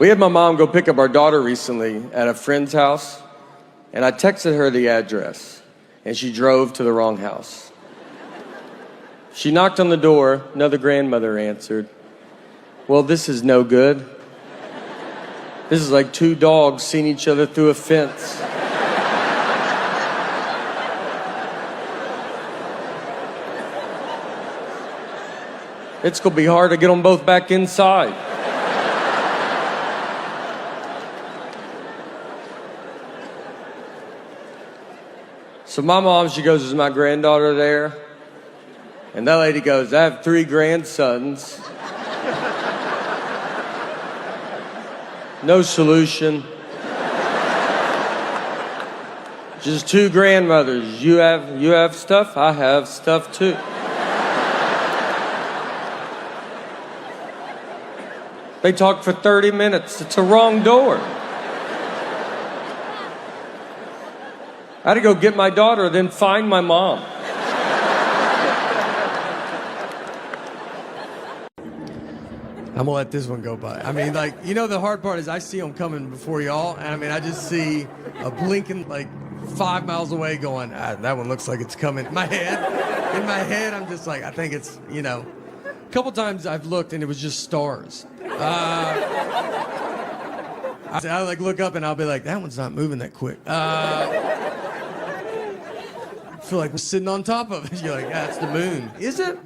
We had my mom go pick up our daughter recently at a friend's house, and I texted her the address, and she drove to the wrong house. She knocked on the door, another grandmother answered. Well, this is no good. This is like two dogs seeing each other through a fence. It's gonna be hard to get them both back inside. So my mom, she goes, is my granddaughter there? And that lady goes, I have 3 grandsons. No solution. Just 2 grandmothers. You have stuff, I have stuff too. They talked for 30 minutes. It's a wrong door. I had to go get my daughter, then find my mom. I'm gonna let this one go by. I mean, like, you know, the hard part is I see them coming before y'all, and I mean, I just see a blinking, like, 5 miles away going, that one looks like it's coming. In my head, I'm just like, I think it's, you know. A couple times I've looked and it was just stars. I like look up and I'll be like, that one's not moving that quick. I feel like we're sitting on top of it. You're like, that's the moon. Is it?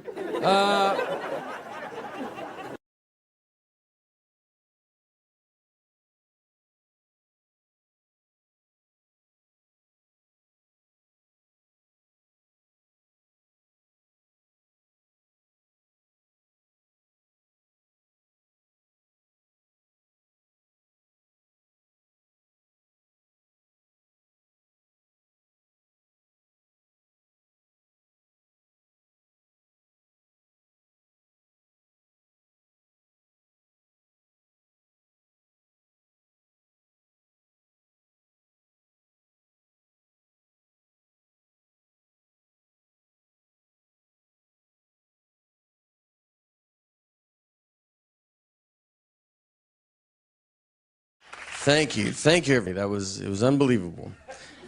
Thank you, everybody. It was unbelievable.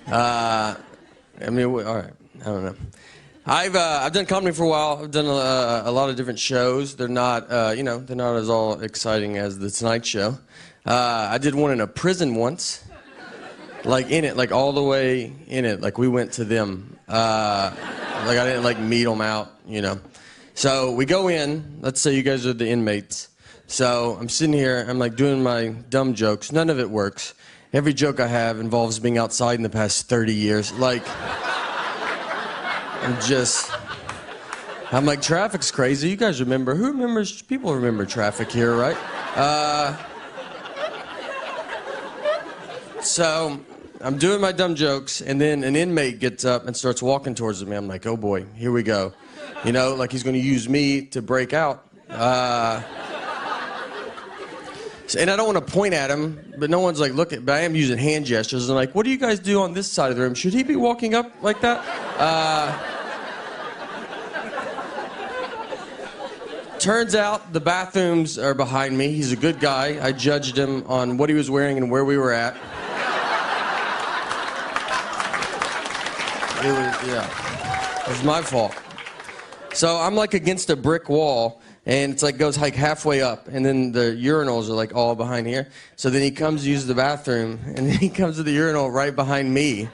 I mean, all right, I don't know. I've done comedy for a while. I've done a lot of different shows. They're not, they're not as all exciting as the Tonight Show. I did one in a prison once, like in it, like all the way in it. Like we went to them. Like I didn't like meet them out, you know. So we go in. Let's say you guys are the inmates. So I'm sitting here, I'm like doing my dumb jokes. None of it works. Every joke I have involves being outside in the past 30 years. Like, I'm like, traffic's crazy. You guys remember, people remember traffic here, right? So I'm doing my dumb jokes, and then an inmate gets up and starts walking towards me. I'm like, oh boy, here we go. You know, like he's gonna use me to break out. And I don't want to point at him, but no one's like looking, but I am using hand gestures. And like, what do you guys do on this side of the room? Should he be walking up like that? Turns out the bathrooms are behind me. He's a good guy. I judged him on what he was wearing and where we were at. It was my fault. So I'm like against a brick wall. And it's like goes like halfway up, and then the urinals are like all behind here. So then he comes to use the bathroom, and then he comes to the urinal right behind me.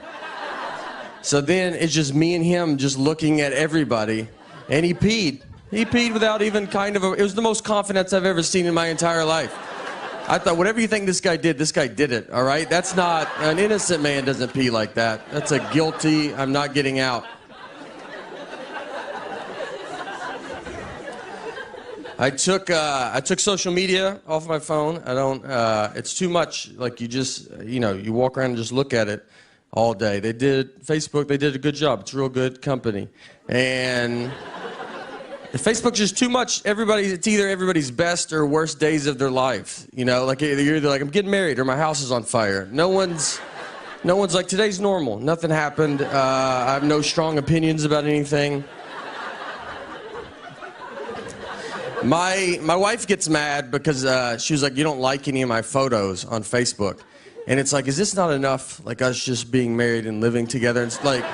So then it's just me and him just looking at everybody, and he peed. He peed without even it was the most confidence I've ever seen in my entire life. I thought, whatever you think this guy did it, all right? That's not, an innocent man doesn't pee like that. That's a guilty, I'm not getting out. I took social media off my phone. I don't, it's too much. Like you walk around and just look at it all day. Facebook, they did a good job. It's a real good company. And Facebook's just too much. It's either everybody's best or worst days of their life. You know, like you're either like, I'm getting married or my house is on fire. No one's like, today's normal. Nothing happened. I have no strong opinions about anything. My wife gets mad because she was like, you don't like any of my photos on Facebook. And it's like, is this not enough? Like us just being married and living together? It's like,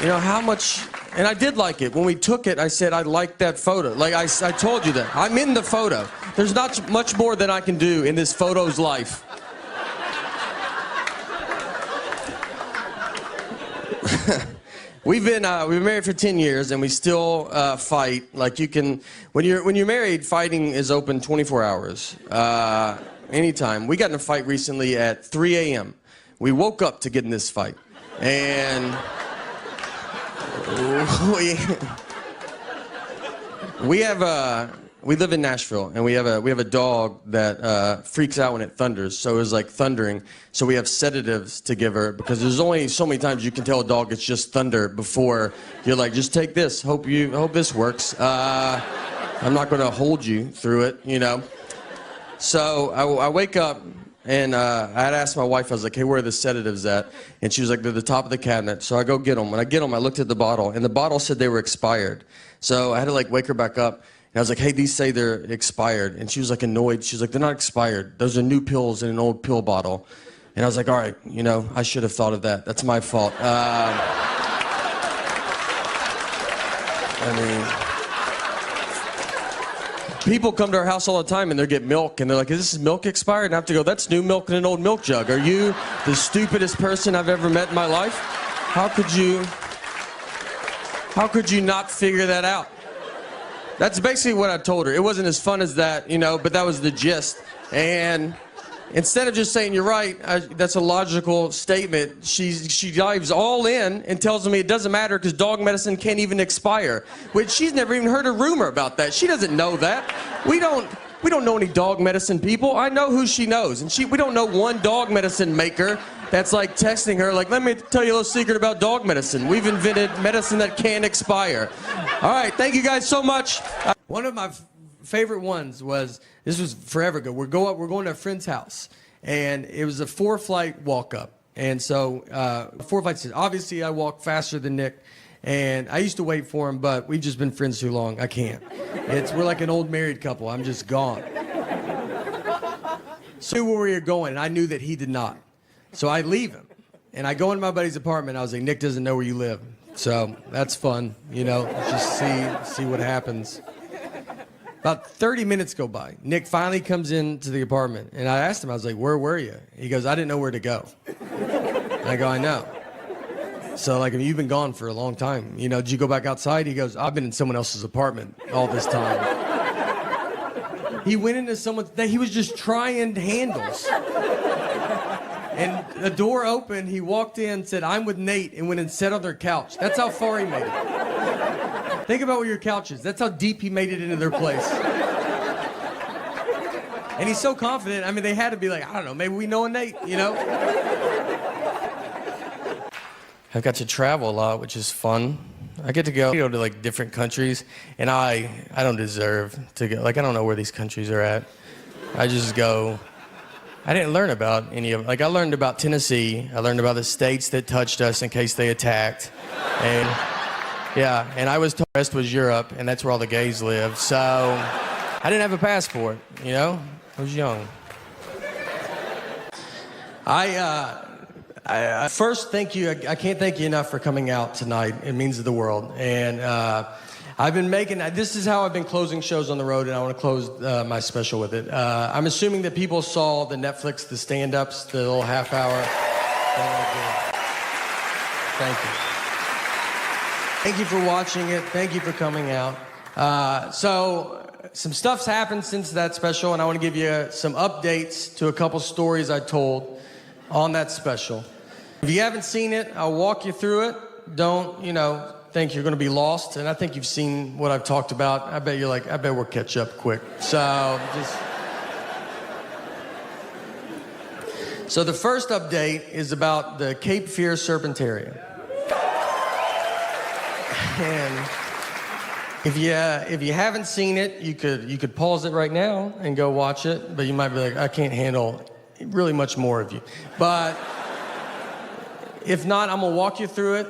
you know, how much, and I did like it. When we took it, I said, I like that photo. Like I told you that. I'm in the photo. There's not much more than I can do in this photo's life. We've been married for 10 years and we still fight. Like you can, when you're married, fighting is open 24 hours, anytime. We got in a fight recently at 3 a.m. We woke up to get in this fight, and we live in Nashville, and we have a dog that freaks out when it thunders. So it was like thundering. So we have sedatives to give her because there's only so many times you can tell a dog it's just thunder before you're like, just take this. Hope this works. I'm not going to hold you through it, you know. So I wake up. And I had asked my wife, I was like, hey, where are the sedatives at? And she was like, they're at the top of the cabinet. So I go get them. When I get them, I looked at the bottle, and the bottle said they were expired. So I had to like wake her back up. And I was like, hey, these say they're expired. And she was like annoyed. She was like, they're not expired. Those are new pills in an old pill bottle. And I was like, all right, you know, I should have thought of that. That's my fault. I mean, people come to our house all the time and they get milk and they're like, is this milk expired? And I have to go, that's new milk in an old milk jug. Are you the stupidest person I've ever met in my life? How could you not figure that out? That's basically what I told her. It wasn't as fun as that, you know, but that was the gist. And instead of just saying, you're right, that's a logical statement, she dives all in and tells me it doesn't matter because dog medicine can't even expire, which she's never even heard a rumor about that. She doesn't know that. We don't know any dog medicine people. I know who she knows, and we don't know one dog medicine maker that's like texting her like, let me tell you a little secret about dog medicine. We've invented medicine that can't expire. All right, thank you guys so much. One of my favorite ones was, this was forever ago. We're going to a friend's house, and it was a 4-flight walk up. And so 4 flights, obviously I walk faster than Nick, and I used to wait for him, but we've just been friends too long. I can't. We're like an old married couple. I'm just gone. So I knew where we were going, and I knew that he did not. So I leave him, and I go into my buddy's apartment. I was like, Nick doesn't know where you live. So that's fun, you know, just see what happens. About 30 minutes go by. Nick finally comes into the apartment, and I asked him, I was like, where were you? He goes, I didn't know where to go. And I go, I know. So, like, I mean, you've been gone for a long time. You know, did you go back outside? He goes, I've been in someone else's apartment all this time. He went into someone's, he was just trying handles. And the door opened, he walked in, said, I'm with Nate, and went and sat on their couch. That's how far he made it. Think about where your couch is. That's how deep he made it into their place. And he's so confident, I mean, they had to be like, I don't know, maybe we know a Nate, you know? I've got to travel a lot, which is fun. I get to go to like different countries, and I don't deserve to go. Like, I don't know where these countries are at. I just go. I didn't learn about any of it. Like, I learned about Tennessee. I learned about the states that touched us in case they attacked. And yeah, and I was told the rest was Europe, and that's where all the gays live. So I didn't have a passport, you know? I was young. I first thank you. I can't thank you enough for coming out tonight. It means the world. And I've been this is how I've been closing shows on the road, and I want to close my special with it. I'm assuming that people saw the Netflix, the stand-ups, the little half hour. Thank you. Thank you for watching it. Thank you for coming out. So some stuff's happened since that special, and I want to give you some updates to a couple stories I told on that special. If you haven't seen it, I'll walk you through it. Don't, think you're going to be lost. And I think you've seen what I've talked about. I bet you're like, I bet we'll catch up quick. So the first update is about the Cape Fear Serpentarium. And if you haven't seen it, you could pause it right now and go watch it. But you might be like, I can't handle really much more of you. But if not, I'm gonna walk you through it.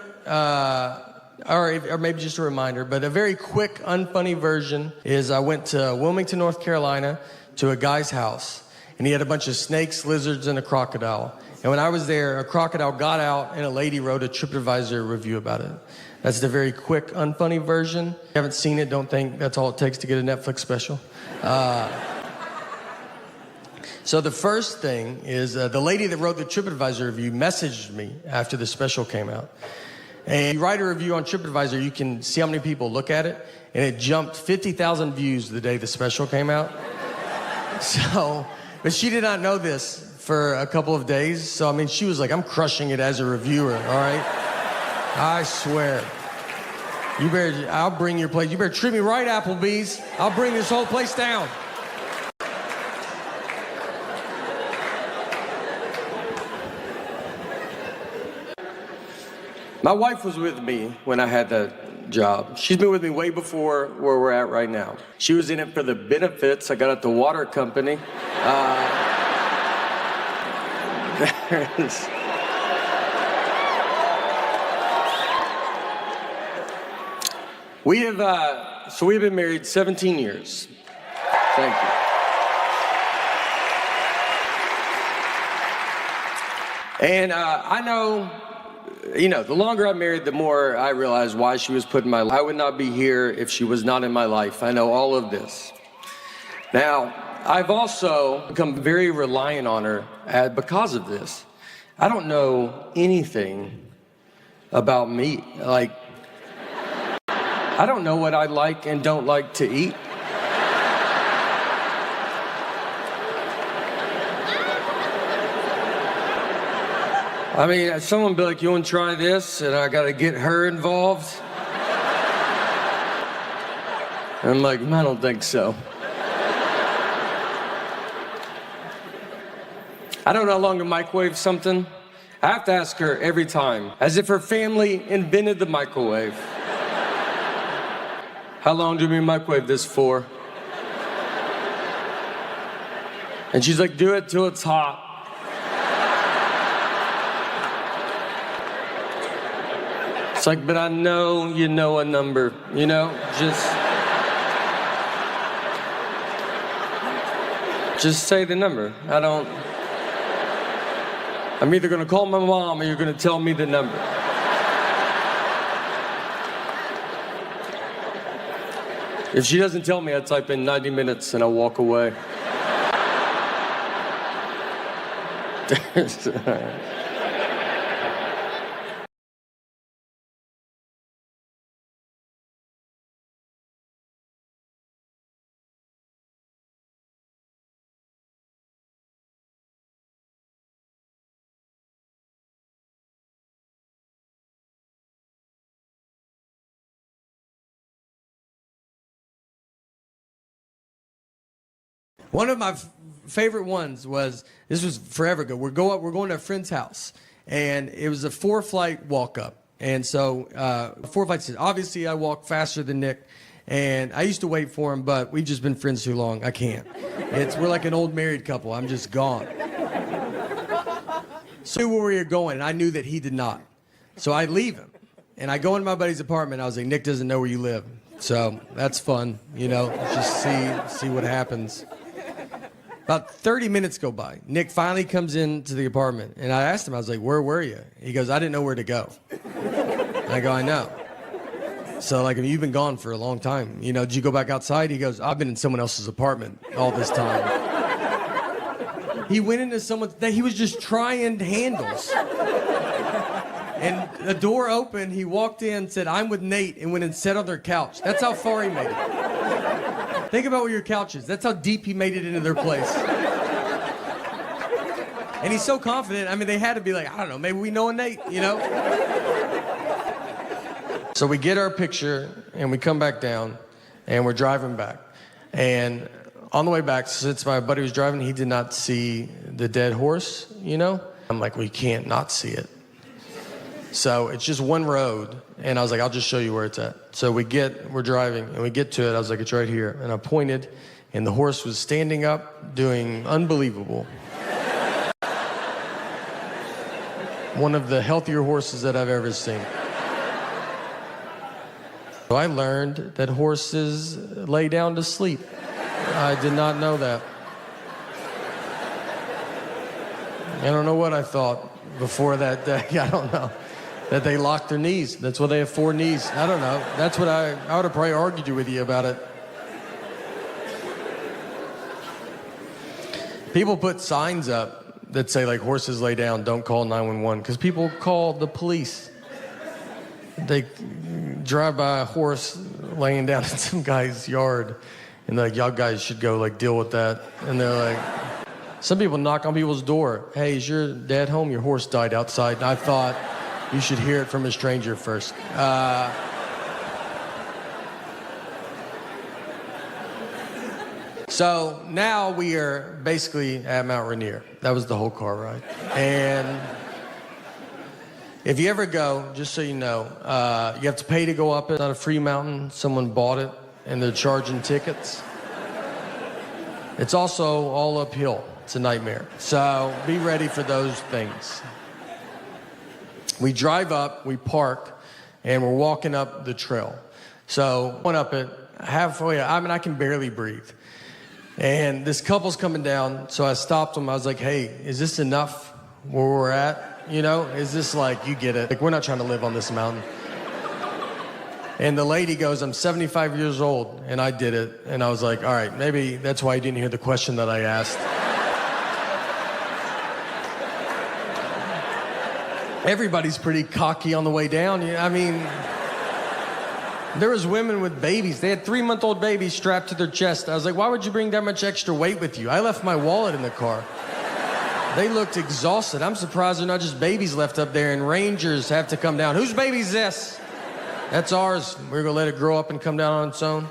or maybe just a reminder, but a very quick, unfunny version is I went to Wilmington, North Carolina to a guy's house, and he had a bunch of snakes, lizards, and a crocodile. And when I was there, a crocodile got out, and a lady wrote a TripAdvisor review about it. That's the very quick, unfunny version. If you haven't seen it, don't think that's all it takes to get a Netflix special. So the first thing is the lady that wrote the TripAdvisor review messaged me after the special came out. And you write a review on TripAdvisor, you can see how many people look at it, and it jumped 50,000 views the day the special came out. So, but she did not know this for a couple of days. So, I mean, she was like, I'm crushing it as a reviewer, all right? I swear. I'll bring your place. You better treat me right, Applebee's. I'll bring this whole place down. My wife was with me when I had that job. She's been with me way before where we're at right now. She was in it for the benefits I got at the water company. We've been married 17 years. Thank you. And I know, the longer I'm married, the more I realize why she was put in my life. I would not be here if she was not in my life. I know all of this. Now, I've also become very reliant on her because of this. I don't know anything about me. Like, I don't know what I like and don't like to eat. I mean, someone be like, you want to try this? And I got to get her involved. And I'm like, I don't think so. I don't know how long to microwave something. I have to ask her every time, as if her family invented the microwave. How long do we microwave this for? And she's like, do it till it's hot. It's like, but I know you know a number, just say the number. I'm either gonna call my mom or you're gonna tell me the number. If she doesn't tell me, I type in 90 minutes and I walk away. One of my favorite ones was, this was forever ago, we're going to a friend's house, and it was a 4-flight walk up. And so 4 flights, obviously I walk faster than Nick, and I used to wait for him, but we've just been friends too long. I can't. We're like an old married couple. I'm just gone. So I knew where we were going, and I knew that he did not. So I leave him, and I go into my buddy's apartment. I was like, Nick doesn't know where you live. So that's fun, just see what happens. About 30 minutes go by. Nick finally comes into the apartment, and I asked him, I was like, where were you? He goes, I didn't know where to go. And I go, I know. So, you've been gone for a long time. Did you go back outside? He goes, I've been in someone else's apartment all this time. He went into someone's, he was just trying handles. And the door opened, he walked in, said, I'm with Nate, and went and sat on their couch. That's how far he made it. Think about where your couch is. That's how deep he made it into their place. And he's so confident. I mean, they had to be like, I don't know, maybe we know a Nate, So we get our picture, and we come back down, and we're driving back. And on the way back, since my buddy was driving, he did not see the dead horse, I'm like, well, you can't not see it. So it's just one road, and I was like, I'll just show you where it's at. So we're driving, and we get to it. I was like, it's right here. And I pointed, and the horse was standing up, doing unbelievable. One of the healthier horses that I've ever seen. So I learned that horses lay down to sleep. I did not know that. I don't know what I thought before that day. I don't know. That they lock their knees. That's why they have 4 knees. I don't know. That's what I would have probably argued with you about it. People put signs up that say, like, horses lay down, don't call 911, because people call the police. They drive by a horse laying down in some guy's yard, and they're like, y'all guys should go, like, deal with that. And they're like, some people knock on people's door. Hey, is your dad home? Your horse died outside. And I thought you should hear it from a stranger first. So now we are basically at Mount Rainier. That was the whole car ride. And if you ever go, just so you know, you have to pay to go up it. It's not a free mountain. Someone bought it, and they're charging tickets. It's also all uphill. It's a nightmare. So be ready for those things. We drive up, we park, and we're walking up the trail. So went up it halfway. I mean, I can barely breathe. And this couple's coming down, so I stopped them. I was like, hey, is this enough where we're at? You know, is this like, you get it? Like, we're not trying to live on this mountain. And the lady goes, I'm 75 years old, and I did it. And I was like, all right, maybe that's why you didn't hear the question that I asked. Everybody's pretty cocky on the way down. I mean, there was women with babies. They had 3-month-old babies strapped to their chest. I was like, why would you bring that much extra weight with you? I left my wallet in the car. They looked exhausted. I'm surprised they're not just babies left up there and rangers have to come down. Whose baby's this? That's ours. We're going to let it grow up and come down on its own.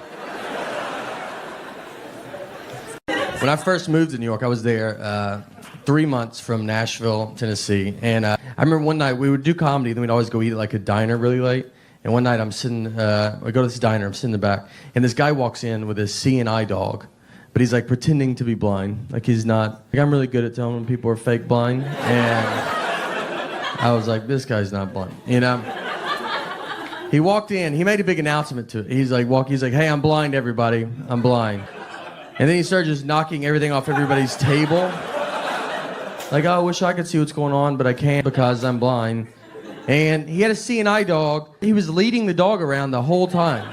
When I first moved to New York, I was there 3 months from Nashville, Tennessee. And I remember one night we would do comedy, then we'd always go eat at like a diner really late. And one night I'm sitting, I go to this diner, I'm sitting in the back, and this guy walks in with a seeing-eye dog, but he's like pretending to be blind. Like he's not, like I'm really good at telling when people are fake blind. And I was like, this guy's not blind, you know? He walked in, he made a big announcement to it. He's like, hey, I'm blind, everybody, I'm blind. And then he started just knocking everything off everybody's table. Like, oh, I wish I could see what's going on, but I can't because I'm blind. And he had a seeing-eye dog. He was leading the dog around the whole time.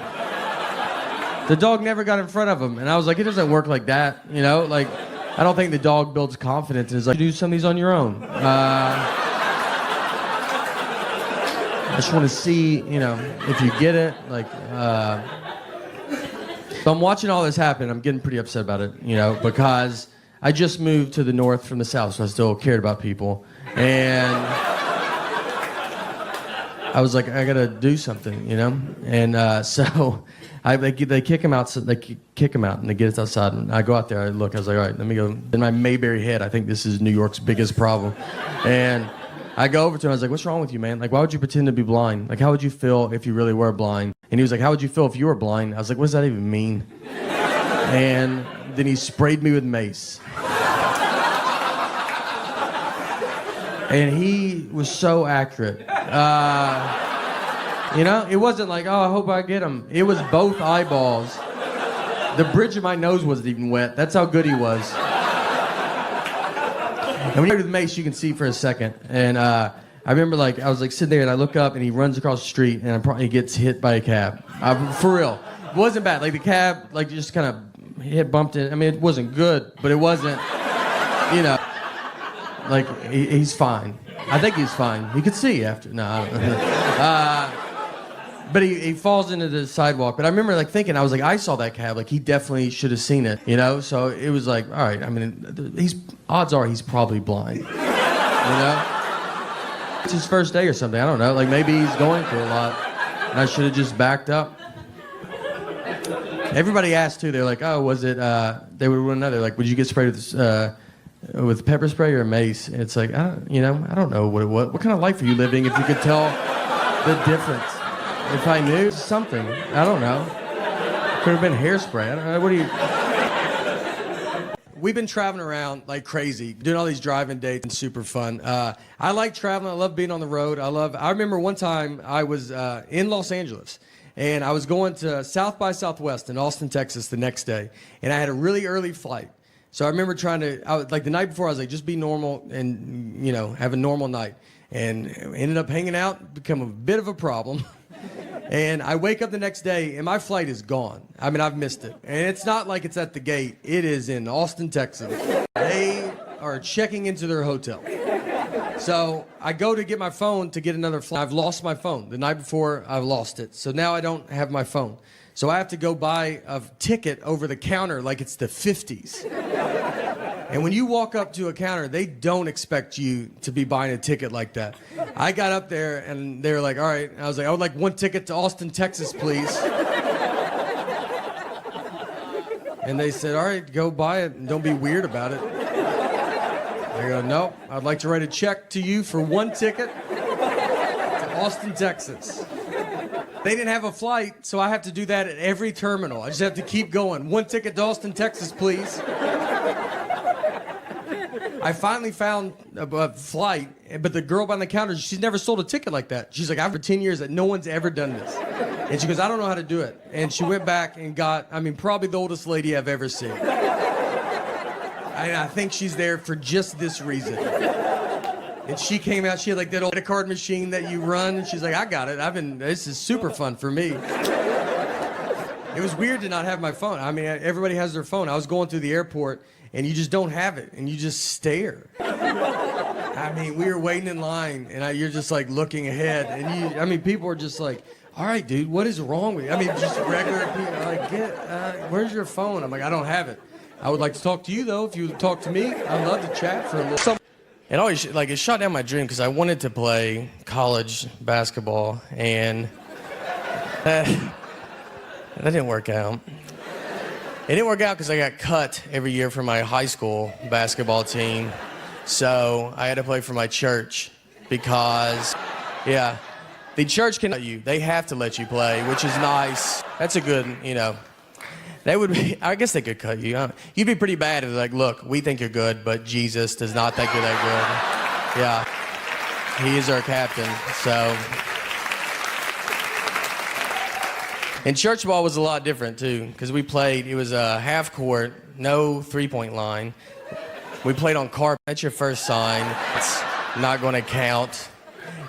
The dog never got in front of him. And I was like, it doesn't work like that, you know? Like, I don't think the dog builds confidence. And it's like, you do some of these on your own. I just want to see, you know, if you get it. Like, so I'm watching all this happen. I'm getting pretty upset about it, you know, because I just moved to the north from the south, so I still cared about people. And I was like, I gotta do something, you know. And so they kick him out. They kick him out, and they get us outside. And I go out there. I look. I was like, all right, let me go. In my Mayberry head, I think this is New York's biggest problem. And I go over to him. I was like, what's wrong with you, man? Like, why would you pretend to be blind? Like, how would you feel if you really were blind? And he was like, how would you feel if you were blind? I was like, what does that even mean? And then he sprayed me with mace. And he was so accurate. You know, it wasn't like, oh, I hope I get him. It was both eyeballs. The bridge of my nose wasn't even wet. That's how good he was. And when you're with mace, you can see for a second. And I remember, like, I was like sitting there, and I look up, and he runs across the street, and he gets hit by a cab. For real, it wasn't bad. Like the cab, like just kind of bumped it. I mean, it wasn't good, but it wasn't, you know. Like, he's fine. I think he's fine. He could see after. No, I don't know. But he falls into the sidewalk. But I remember, like, thinking, I was like, I saw that cab. Like, he definitely should have seen it, you know? So it was like, all right, I mean, odds are he's probably blind, you know? It's his first day or something. I don't know. Like, maybe he's going through a lot. And I should have just backed up. Everybody asked, too. They're like, oh, was it, they would one another. Like, would you get sprayed with pepper spray or mace? And it's like, I don't know what it was. What kind of life are you living if you could tell the difference? If I knew something, I don't know. Could have been hairspray. I don't know. What do you? We've been traveling around like crazy, doing all these driving dates and super fun. I like traveling. I love being on the road. I remember one time I was in Los Angeles, And I was going to South by Southwest in Austin, Texas the next day. And I had a really early flight. So I remember like the night before, I was like, just be normal and, have a normal night. And ended up hanging out, become a bit of a problem. And I wake up the next day, and my flight is gone. I mean, I've missed it. And it's not like it's at the gate. It is in Austin, Texas. They are checking into their hotel. So I go to get my phone to get another flight. I've lost my phone. The night before, I've lost it. So now I don't have my phone. So I have to go buy a ticket over the counter like it's the 50s. And when you walk up to a counter, they don't expect you to be buying a ticket like that. I got up there, and they were like, all right. And I was like, I would like one ticket to Austin, Texas, please. And they said, all right, go buy it, and don't be weird about it. I go, no, I'd like to write a check to you for one ticket to Austin, Texas. They didn't have a flight, so I have to do that at every terminal. I just have to keep going. One ticket to Austin, Texas, please. I finally found a flight, but the girl behind the counter, she's never sold a ticket like that. She's like, I've for 10 years that no one's ever done this. And she goes, I don't know how to do it. And she went back and got, probably the oldest lady I've ever seen. And I think she's there for just this reason. And she came out, she had like that old credit card machine that you run. And she's like, I got it. This is super fun for me. It was weird to not have my phone. Everybody has their phone. I was going through the airport, and you just don't have it, and you just stare. We were waiting in line, and you're just like looking ahead, and people are just like, all right, dude, what is wrong with you? Just regular people, like, where's your phone? I'm like, I don't have it. I would like to talk to you, though. If you would talk to me, I'd love to chat for a little. It always, it shot down my dream, because I wanted to play college basketball, and that didn't work out. It didn't work out because I got cut every year from my high school basketball team. So I had to play for my church because, the church can let you. They have to let you play, which is nice. That's a good, I guess they could cut you. You'd be pretty bad if they're like, look, we think you're good, but Jesus does not think you're that good. Yeah, he is our captain, so. And church ball was a lot different, too, because we played, it was a half court, no three-point line. We played on carpet. That's your first sign. It's not going to count.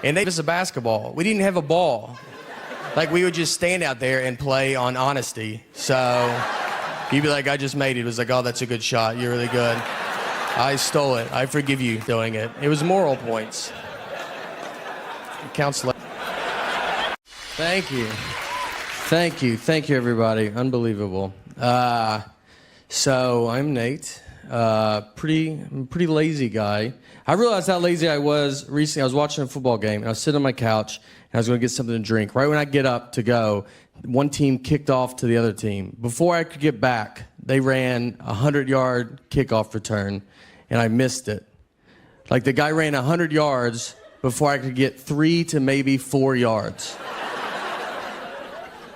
And they gave us a basketball. We didn't have a ball. We would just stand out there and play on honesty. So you'd be like, I just made it. It was like, oh, that's a good shot. You're really good. I stole it. I forgive you doing it. It was moral points. It counts. Thank you. Thank you, everybody. Unbelievable. So I'm Nate. Pretty lazy guy. I realized how lazy I was recently. I was watching a football game, and I was sitting on my couch, and I was going to get something to drink. Right when I get up to go, one team kicked off to the other team. Before I could get back, they ran a 100-yard kickoff return, and I missed it. The guy ran 100 yards before I could get 3 to maybe 4 yards.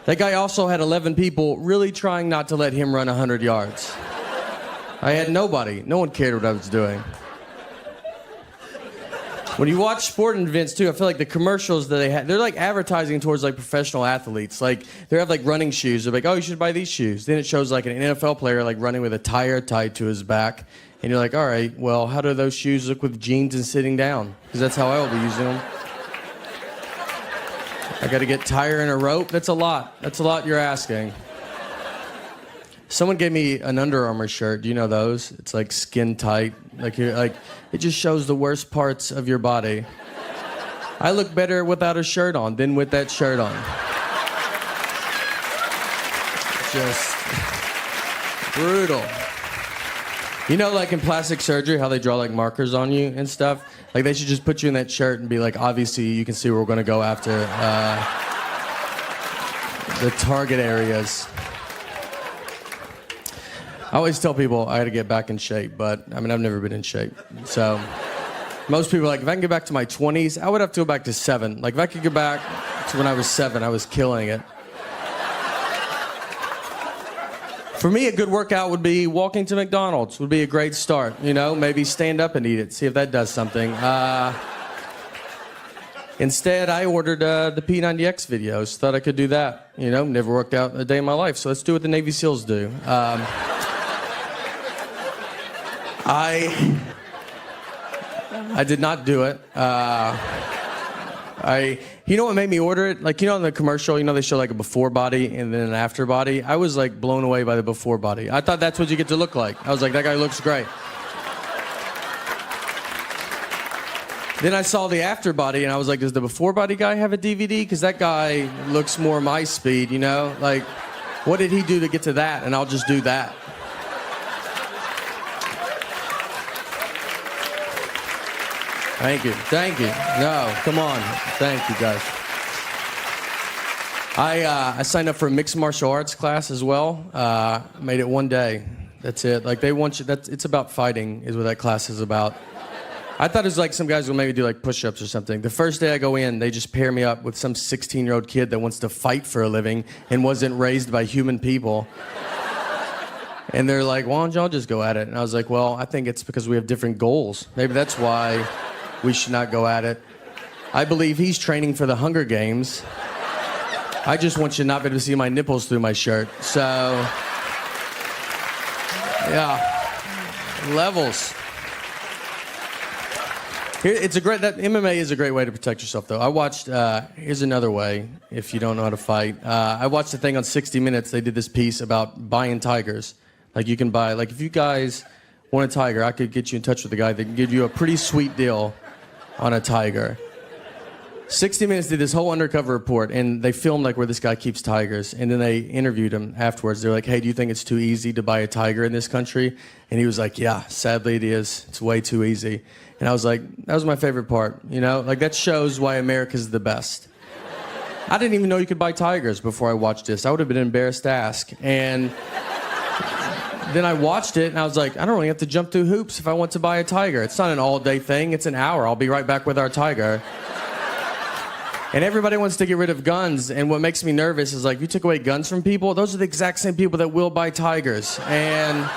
That guy also had 11 people really trying not to let him run 100 yards. I had nobody. No one cared what I was doing. When you watch sporting events, too, I feel like the commercials that they have, they're advertising towards professional athletes. They have running shoes. They're like, oh, you should buy these shoes. Then it shows an NFL player running with a tire tied to his back. And you're like, all right, well, how do those shoes look with jeans and sitting down? Because that's how I will be using them. I got to get tire and a rope. That's a lot. That's a lot you're asking. Someone gave me an Under Armour shirt. Do you know those? It's skin tight. It just shows the worst parts of your body. I look better without a shirt on than with that shirt on. Just brutal. You know, in plastic surgery, how they draw markers on you and stuff? They should just put you in that shirt and be obviously you can see where we're going to go after the target areas. I always tell people I got to get back in shape, but I've never been in shape. So most people are if I can get back to my 20s, I would have to go back to 7. If I could get back to when I was 7, I was killing it. For me, a good workout would be walking to McDonald's would be a great start. Maybe stand up and eat it, see if that does something. Instead, I ordered the P90X videos. Thought I could do that. You know, never worked out a day in my life. So let's do what the Navy SEALs do. I did not do it. You know what made me order it? Like, you know in the commercial, you know they show like a before body and then an after body? I was like blown away by the before body. I thought that's what you get to look like. I was like, that guy looks great. Then I saw the after body and I was like, does the before body guy have a DVD? Because that guy looks more my speed, you know? Like, what did he do to get to that? And I'll just do that. Thank you. Thank you. No, come on. Thank you, guys. I signed up for a mixed martial arts class as well. Made it one day. That's it. Like, they want you, it's about fighting is what that class is about. I thought it was like some guys will maybe do like push-ups or something. The first day I go in, they just pair me up with some 16-year-old kid that wants to fight for a living and wasn't raised by human people. And they're like, why don't y'all just go at it? And I was like, well, I think it's because we have different goals. Maybe that's why we should not go at it. I believe he's training for the Hunger Games. I just want you not be able to see my nipples through my shirt. So, yeah, levels. That MMA is a great way to protect yourself, though. I watched, here's another way, if you don't know how to fight. I watched a thing on 60 Minutes. They did this piece about buying tigers. Like, you can buy, like, if you guys want a tiger, I could get you in touch with a guy that can give you a pretty sweet deal on a tiger. 60 Minutes did this whole undercover report, and they filmed like where this guy keeps tigers, and then they interviewed him afterwards. They're like, hey, do you think it's too easy to buy a tiger in this country? And he was like, yeah, sadly it is. It's way too easy. And I was like, that was my favorite part, you know? Like, that shows why America's the best. I didn't even know you could buy tigers before I watched this. I would have been embarrassed to ask. And then I watched it, and I was like, I don't really have to jump through hoops if I want to buy a tiger. It's not an all-day thing. It's an hour. I'll be right back with our tiger. And everybody wants to get rid of guns, and what makes me nervous is, like, if you took away guns from people, those are the exact same people that will buy tigers. And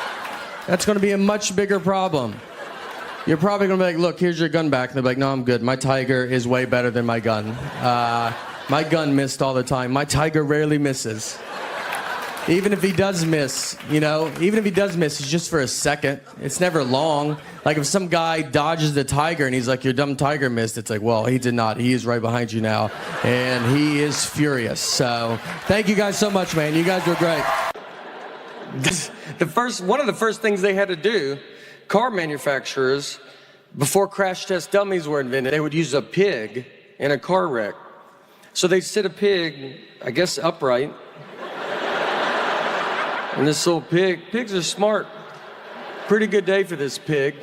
that's going to be a much bigger problem. You're probably going to be like, look, here's your gun back. And they'll be like, no, I'm good. My tiger is way better than my gun. My gun missed all the time. My tiger rarely misses. Even if he does miss, you know, even if he does miss, it's just for a second. It's never long. Like, if some guy dodges the tiger and he's like, your dumb tiger missed, it's like, well, he did not. He is right behind you now. And he is furious. So thank you guys so much, man. You guys were great. One of the first things they had to do, car manufacturers, before crash test dummies were invented, they would use a pig in a car wreck. So they'd sit a pig, I guess, upright. And this little pigs are smart. Pretty good day for this pig.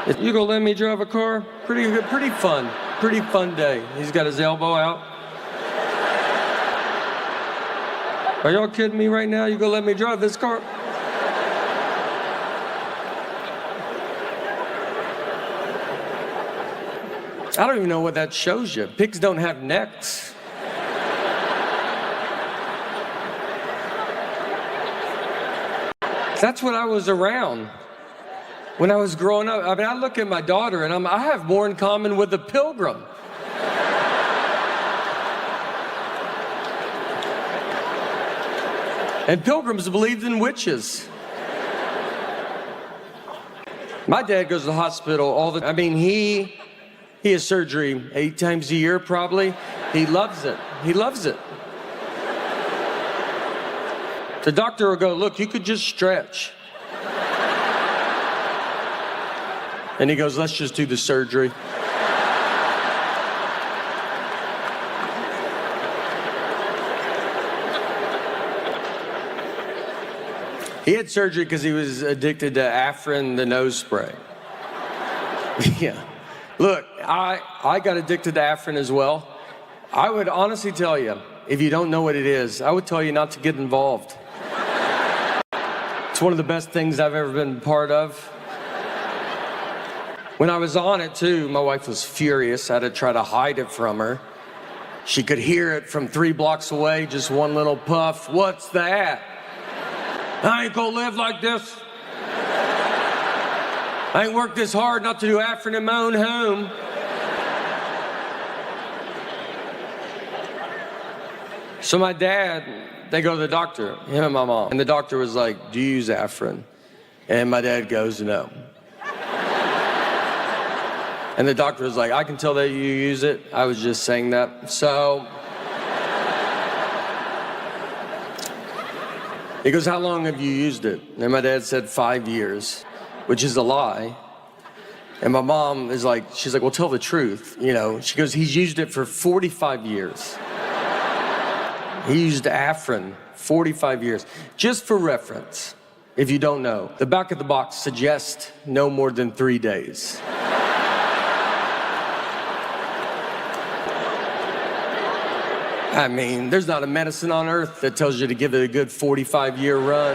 If you gonna let me drive a car? Pretty fun day. He's got his elbow out. Are y'all kidding me right now? You gonna let me drive this car? I don't even know what that shows you. Pigs don't have necks. That's what I was around when I was growing up. I mean, I look at my daughter, and I have more in common with a pilgrim. And pilgrims believed in witches. My dad goes to the hospital all the time. I mean, he has surgery 8 times a year, probably. He loves it. He loves it. The doctor will go, look, you could just stretch. And he goes, let's just do the surgery. He had surgery because he was addicted to Afrin, the nose spray. Yeah. Look, I got addicted to Afrin as well. I would honestly tell you, if you don't know what it is, I would tell you not to get involved. It's one of the best things I've ever been part of. When I was on it, too, my wife was furious. I had to try to hide it from her. She could hear it from 3 blocks away, just one little puff. What's that? I ain't gonna live like this. I ain't worked this hard not to do Afrin in my own home. So my dad, they go to the doctor, him and my mom. And the doctor was like, do you use Afrin? And my dad goes, no. And the doctor was like, I can tell that you use it. I was just saying that. So he goes, how long have you used it? And my dad said 5 years, which is a lie. And my mom is like, she's like, well, tell the truth. You know, she goes, he's used it for 45 years. He used Afrin 45 years. Just for reference, if you don't know, the back of the box suggests no more than 3 days. I mean, there's not a medicine on earth that tells you to give it a good 45-year run.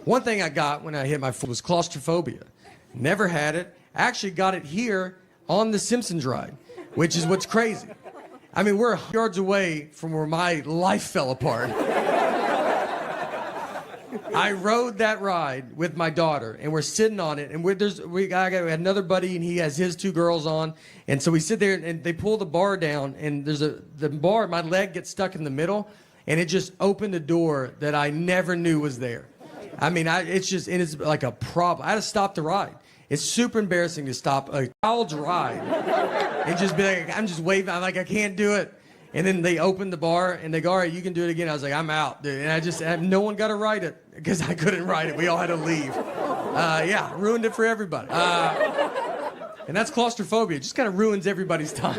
One thing I got when I hit my foot was claustrophobia. Never had it. Actually got it here on the Simpsons ride, which is what's crazy. I mean, we're yards away from where my life fell apart. I rode that ride with my daughter, and we're sitting on it, and we had another buddy, and he has his 2 girls on, and so we sit there, and they pull the bar down, and the bar, my leg gets stuck in the middle, and it just opened a door that I never knew was there. I mean, it's like a problem. I had to stop the ride. It's super embarrassing to stop a child's ride and just be like, I'm just waving. I'm like, I can't do it. And then they opened the bar and they go, all right, you can do it again. I was like, I'm out, dude. And no one got to ride it because I couldn't ride it. We all had to leave. Yeah, ruined it for everybody. And that's claustrophobia. It just kind of ruins everybody's time.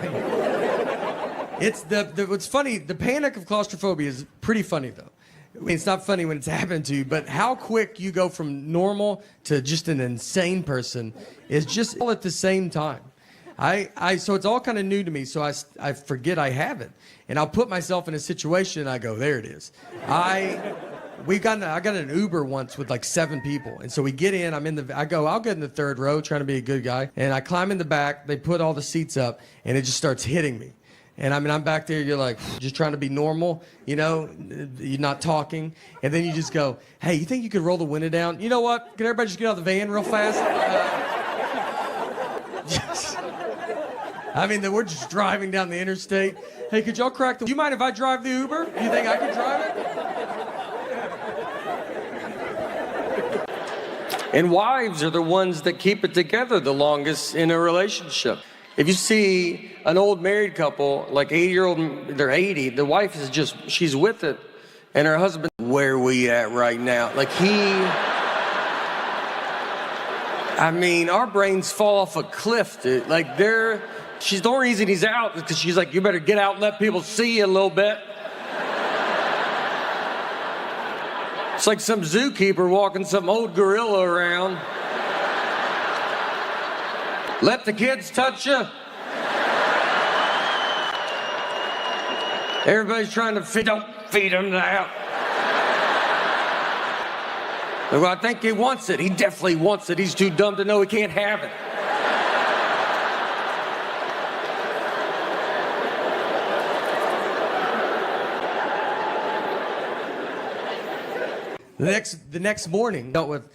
It's what's funny, the panic of claustrophobia is pretty funny though. I mean, it's not funny when it's happening to you, but how quick you go from normal to just an insane person is just all at the same time. So it's all kind of new to me, so I forget I have it. And I'll put myself in a situation and I go, there it is. I got an Uber once with like 7 people. And so we get in, I'll get in the 3rd row trying to be a good guy. And I climb in the back, they put all the seats up and it just starts hitting me. And I mean, I'm back there, you're like, just trying to be normal, you know, you're not talking. And then you just go, hey, you think you could roll the window down? You know what? Can everybody just get out of the van real fast? I mean, we're just driving down the interstate. Hey, could y'all crack the... Do you mind if I drive the Uber? Do you think I could drive it? And wives are the ones that keep it together the longest in a relationship. If you see an old married couple, like 80-year-old, they're 80, the wife is just, she's with it, and her husband, where are we at right now? Like I mean, our brains fall off a cliff, dude. Like the only reason he's out is because she's like, you better get out and let people see you a little bit. It's like some zookeeper walking some old gorilla around. Let the kids touch you. Everybody's trying to don't feed him now. Well, I think he wants it. He definitely wants it. He's too dumb to know he can't have it. The next morning, dealt with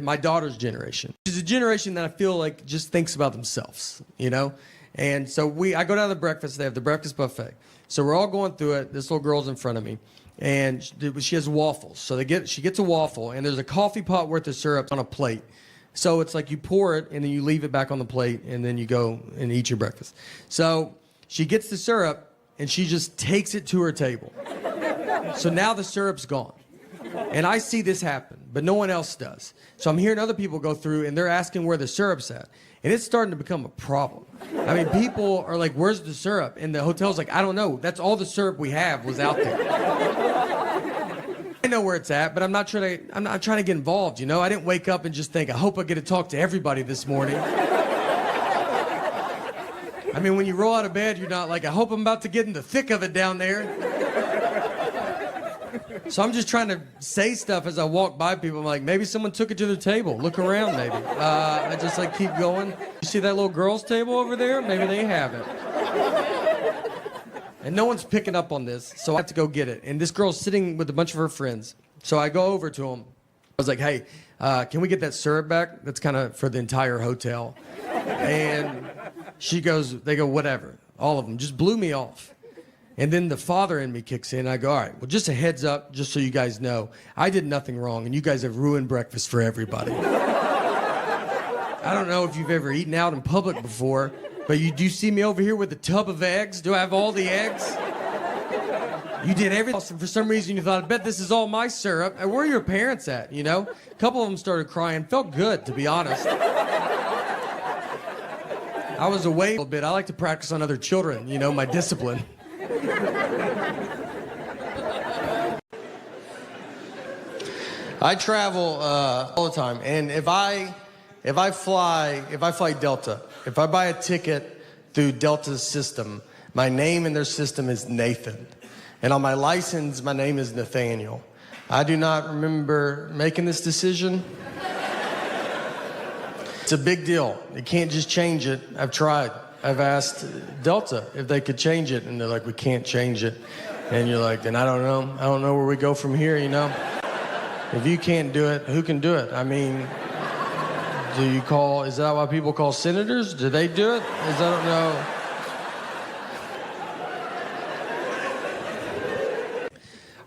my daughter's generation. It's a generation that I feel like just thinks about themselves, you know? And so I go down to the breakfast, they have the breakfast buffet. So we're all going through it, this little girl's in front of me, and she has waffles. So she gets a waffle, and there's a coffee pot worth of syrup on a plate. So it's like you pour it, and then you leave it back on the plate, and then you go and eat your breakfast. So she gets the syrup, and she just takes it to her table. So now the syrup's gone. And I see this happen, but no one else does. So I'm hearing other people go through, and they're asking where the syrup's at. And it's starting to become a problem. I mean, people are like, where's the syrup? And the hotel's like, I don't know. That's all the syrup we have was out there. I know where it's at, but I'm not trying to get involved, you know? I didn't wake up and just think, I hope I get to talk to everybody this morning. I mean, when you roll out of bed, you're not like, I hope I'm about to get in the thick of it down there. So I'm just trying to say stuff as I walk by people. I'm like, maybe someone took it to their table. Look around, maybe. I just like keep going. You see that little girl's table over there? Maybe they have it. And no one's picking up on this, so I have to go get it. And this girl's sitting with a bunch of her friends. So I go over to them, was like, hey, can we get that syrup back? That's kind of for the entire hotel. And they go, whatever. All of them just blew me off. And then the father in me kicks in. I go, all right, well, just a heads up, just so you guys know, I did nothing wrong, and you guys have ruined breakfast for everybody. I don't know if you've ever eaten out in public before, but do you see me over here with a tub of eggs? Do I have all the eggs? You did everything. And for some reason, you thought, I bet this is all my syrup. And where are your parents at, you know? A couple of them started crying. Felt good, to be honest. I was away a little bit. I like to practice on other children, you know, my discipline. I travel all the time, and if I fly Delta, if I buy a ticket through Delta's system, my name in their system is Nathan, and on my license, my name is Nathaniel. I do not remember making this decision. It's a big deal. You can't just change it. I've tried. I've asked Delta if they could change it, and they're like, we can't change it. And you're like, then I don't know. I don't know where we go from here, you know? If you can't do it, who can do it? I mean, is that why people call senators? Do they do it? I don't know.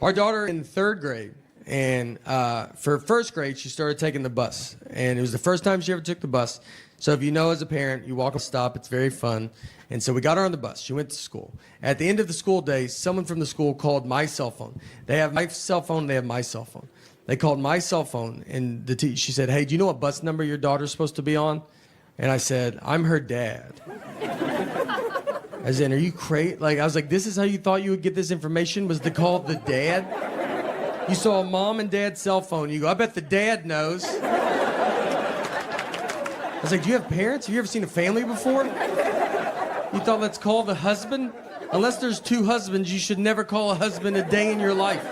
Our daughter in 3rd grade, and for 1st grade, she started taking the bus. And it was the first time she ever took the bus. So if you know as a parent, you walk a stop, it's very fun. And so we got her on the bus. She went to school. At the end of the school day, someone from the school called my cell phone. They have my cell phone, they have my cell phone. They called my cell phone, and she said, hey, do you know what bus number your daughter's supposed to be on? And I said, I'm her dad. As in, are you crazy? I was like, this is how you thought you would get this information, was to call the dad? You saw a mom and dad's cell phone. You go, I bet the dad knows. I was like, do you have parents? Have you ever seen a family before? You thought, let's call the husband? Unless there's 2 husbands, you should never call a husband a day in your life.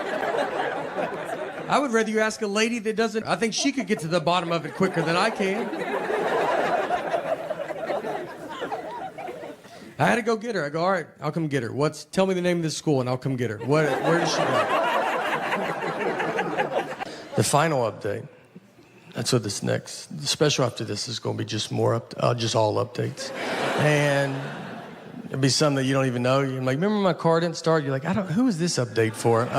I would rather you ask a lady that doesn't. I think she could get to the bottom of it quicker than I can. I had to go get her. I go, all right, I'll come get her. Tell me the name of this school and I'll come get her. Where does she go? The final update. That's what this next. The special after this is going to be just all updates. And it'll be something that you don't even know. You're like, remember my car didn't start? You're like, who is this update for?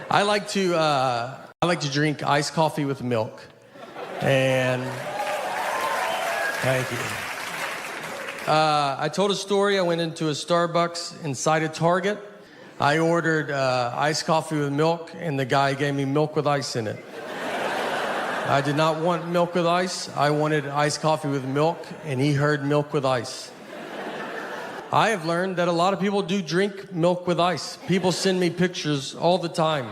I like to drink iced coffee with milk. And thank you. I told a story. I went into a Starbucks inside a Target. I ordered iced coffee with milk, and the guy gave me milk with ice in it. I did not want milk with ice. I wanted iced coffee with milk, and he heard milk with ice. I have learned that a lot of people do drink milk with ice. People send me pictures all the time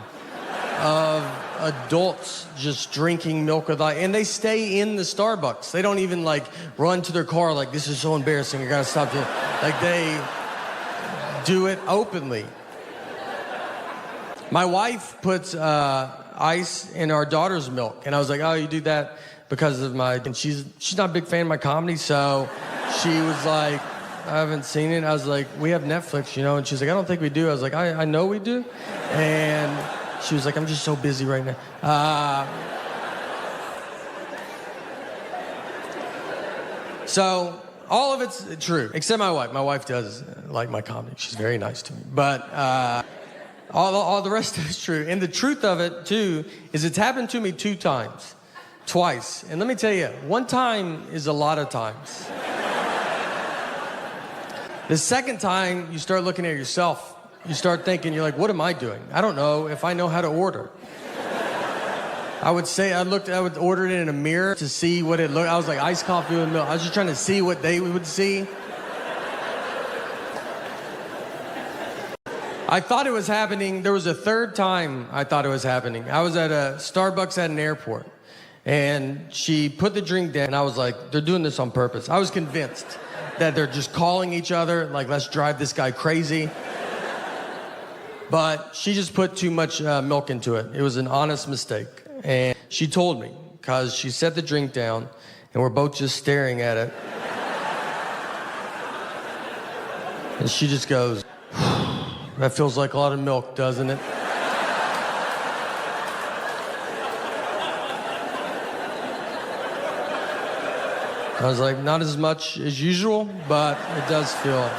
of adults just drinking milk with ice, and they stay in the Starbucks. They don't even run to their car like, this is so embarrassing, I gotta stop doing it. They do it openly. My wife puts ice in our daughter's milk, and I was like, oh, you do that because of and she's not a big fan of my comedy, so she was like, I haven't seen it. I was like, we have Netflix, you know, and she's like, I don't think we do. I was like, I know we do. And she was like, I'm just so busy right now. So all of it's true, except my wife. My wife does like my comedy. She's very nice to me. But all the rest of it's true. And the truth of it, too, is it's happened to me 2 times. Twice. And let me tell you, 1 time is a lot of times. The second time, you start looking at yourself. You start thinking, you're like, what am I doing? I don't know if I know how to order. I would order it in a mirror to see what it looked. I was like, iced coffee with milk. I was just trying to see what they would see. I thought it was happening. There was a 3rd time I thought it was happening. I was at a Starbucks at an airport, and she put the drink down, and I was like, they're doing this on purpose. I was convinced that they're just calling each other, like, let's drive this guy crazy. But she just put too much milk into it. It was an honest mistake. And she told me, because she set the drink down, and we're both just staring at it. And she just goes, that feels like a lot of milk, doesn't it? I was like, not as much as usual, but it does feel.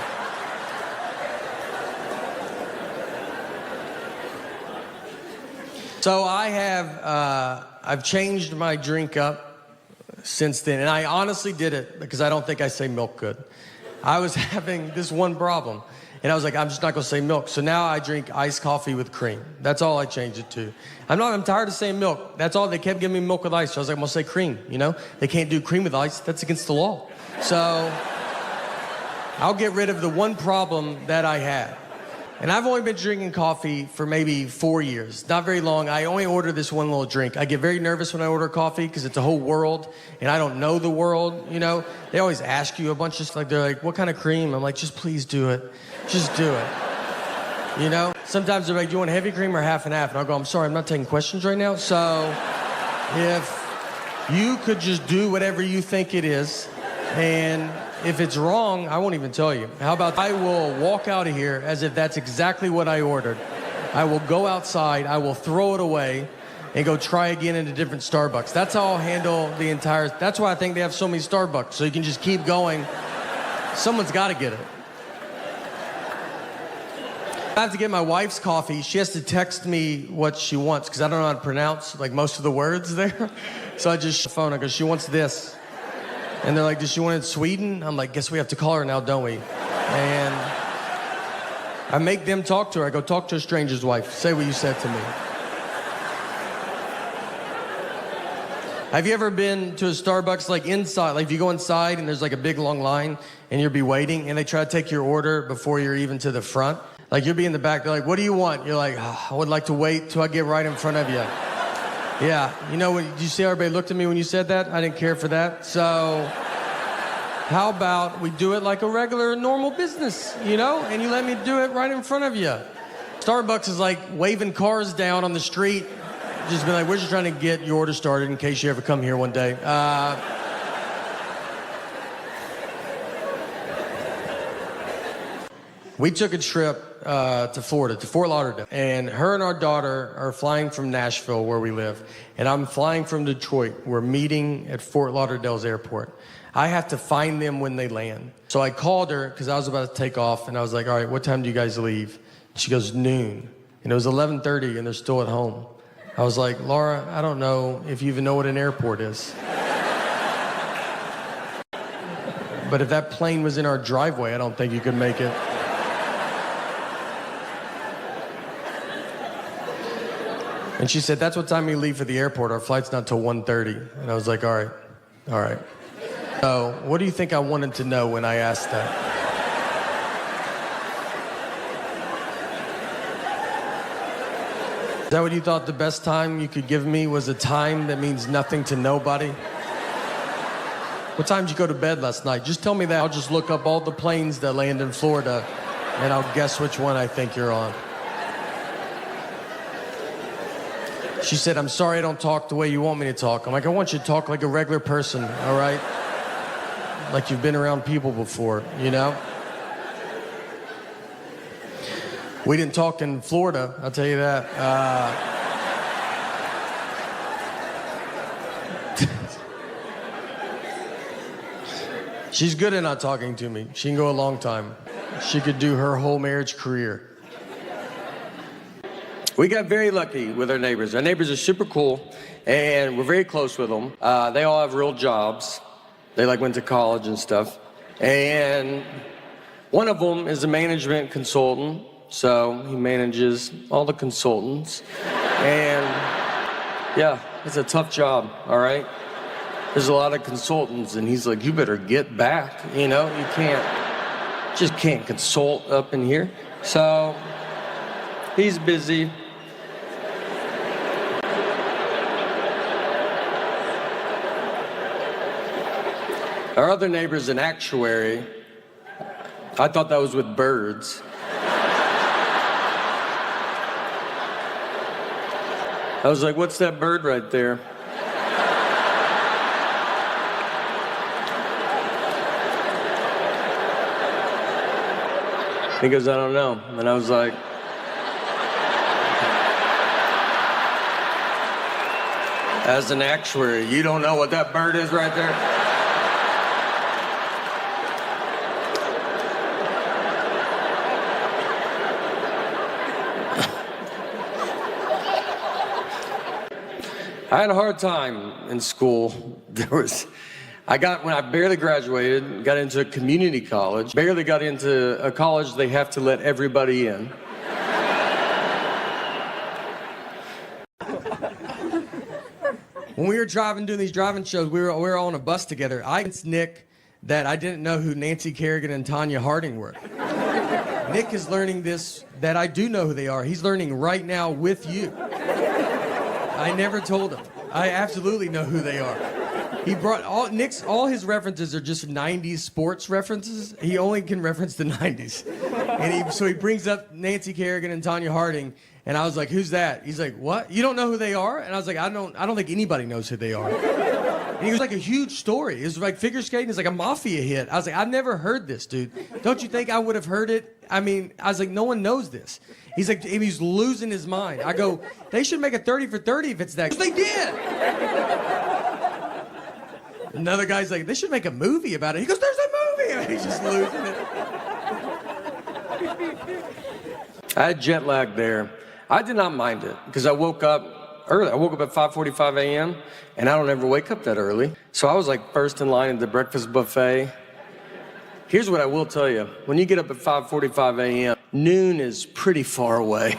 So I've changed my drink up since then, and I honestly did it because I don't think I say milk good. I was having this one problem, and I was like, I'm just not gonna say milk. So now I drink iced coffee with cream. That's all I changed it to. I'm tired of saying milk. That's all, they kept giving me milk with ice. So I was like, I'm gonna say cream, you know? They can't do cream with ice, that's against the law. So I'll get rid of the one problem that I had. And I've only been drinking coffee for maybe 4 years, not very long. I only order this one little drink. I get very nervous when I order coffee because it's a whole world, and I don't know the world, you know? They always ask you a bunch of stuff. They're like, what kind of cream? I'm like, just please do it. Just do it. You know? Sometimes they're like, do you want heavy cream or half and half? And I'll go, I'm sorry, I'm not taking questions right now. So if you could just do whatever you think it is, and if it's wrong, I won't even tell you. How about I will walk out of here as if that's exactly what I ordered. I will go outside, I will throw it away, and go try again in a different Starbucks. That's how I'll handle the entire. That's why I think they have so many Starbucks, so you can just keep going. Someone's got to get it. I have to get my wife's coffee. She has to text me what she wants because I don't know how to pronounce like most of the words there. So I just phone. I go, she wants this. And they're like, does she want it in Sweden? I'm like, guess we have to call her now, don't we? And I make them talk to her. I go, talk to a stranger's wife. Say what you said to me. Have you ever been to a Starbucks like inside? Like if you go inside and there's like a big long line and you'll be waiting and they try to take your order before you're even to the front? Like you'll be in the back, they're like, what do you want? You're like, oh, I would like to wait till I get right in front of you. Yeah, you know, did you see how everybody looked at me when you said that? I didn't care for that. So how about we do it like a regular, normal business, you know? And you let me do it right in front of you. Starbucks is like waving cars down on the street. Just be like, we're just trying to get your order started in case you ever come here one day. We took a trip to Florida, to Fort Lauderdale. And her and our daughter are flying from Nashville, where we live. And I'm flying from Detroit. We're meeting at Fort Lauderdale's airport. I have to find them when they land. So I called her because I was about to take off. And I was like, all right, what time do you guys leave? She goes, noon. And it was 11:30 and they're still at home. I was like, Laura, I don't know if you even know what an airport is. But if that plane was in our driveway, I don't think you could make it. And she said, that's what time we leave for the airport. Our flight's not till 1:30. And I was like, all right. So what do you think I wanted to know when I asked that? Is that what you thought the best time you could give me was a time that means nothing to nobody? What time did you go to bed last night? Just tell me that. I'll just look up all the planes that land in Florida, and I'll guess which one I think you're on. She said, I'm sorry I don't talk the way you want me to talk. I'm like, I want you to talk like a regular person, all right? Like you've been around people before, you know? We didn't talk in Florida, I'll tell you that. She's good at not talking to me. She can go a long time. She could do her whole marriage career. We got very lucky with our neighbors. Our neighbors are super cool, and we're very close with them. They all have real jobs. They like went to college and stuff. And one of them is a management consultant, so he manages all the consultants. And yeah, it's a tough job, all right? There's a lot of consultants, and he's like, you better get back, you know? You can't consult up in here. So he's busy. Our other neighbor's an actuary. I thought that was with birds. I was like, what's that bird right there? He goes, I don't know. And I was like, as an actuary, you don't know what that bird is right there? I had a hard time in school. When I barely graduated, got into a community college, barely got into a college they have to let everybody in. When we were doing these driving shows, we were all on a bus together. I convinced Nick that I didn't know who Nancy Kerrigan and Tanya Harding were. Nick is learning this, that I do know who they are. He's learning right now with you. I never told him. I absolutely know who they are. He brought all his references are just 90s sports references. He only can reference the 90s. And so he brings up Nancy Kerrigan and Tanya Harding, and I was like, "Who's that?" He's like, "What? You don't know who they are?" And I was like, I don't think anybody knows who they are." And he was like, a huge story. It was like figure skating is like a mafia hit. I was like, "I've never heard this, dude. Don't you think I would have heard it?" I mean, I was like, "No one knows this." He's like, he's losing his mind. I go, "They should make a 30 for 30 if it's that." They did. Another guy's like, "They should make a movie about it." He goes, "There's a movie!" And he's just losing it. I had jet lag there. I did not mind it because I woke up early. I woke up at 5:45 a.m. and I don't ever wake up that early. So I was like first in line at the breakfast buffet. Here's what I will tell you. When you get up at 5:45 a.m., noon is pretty far away.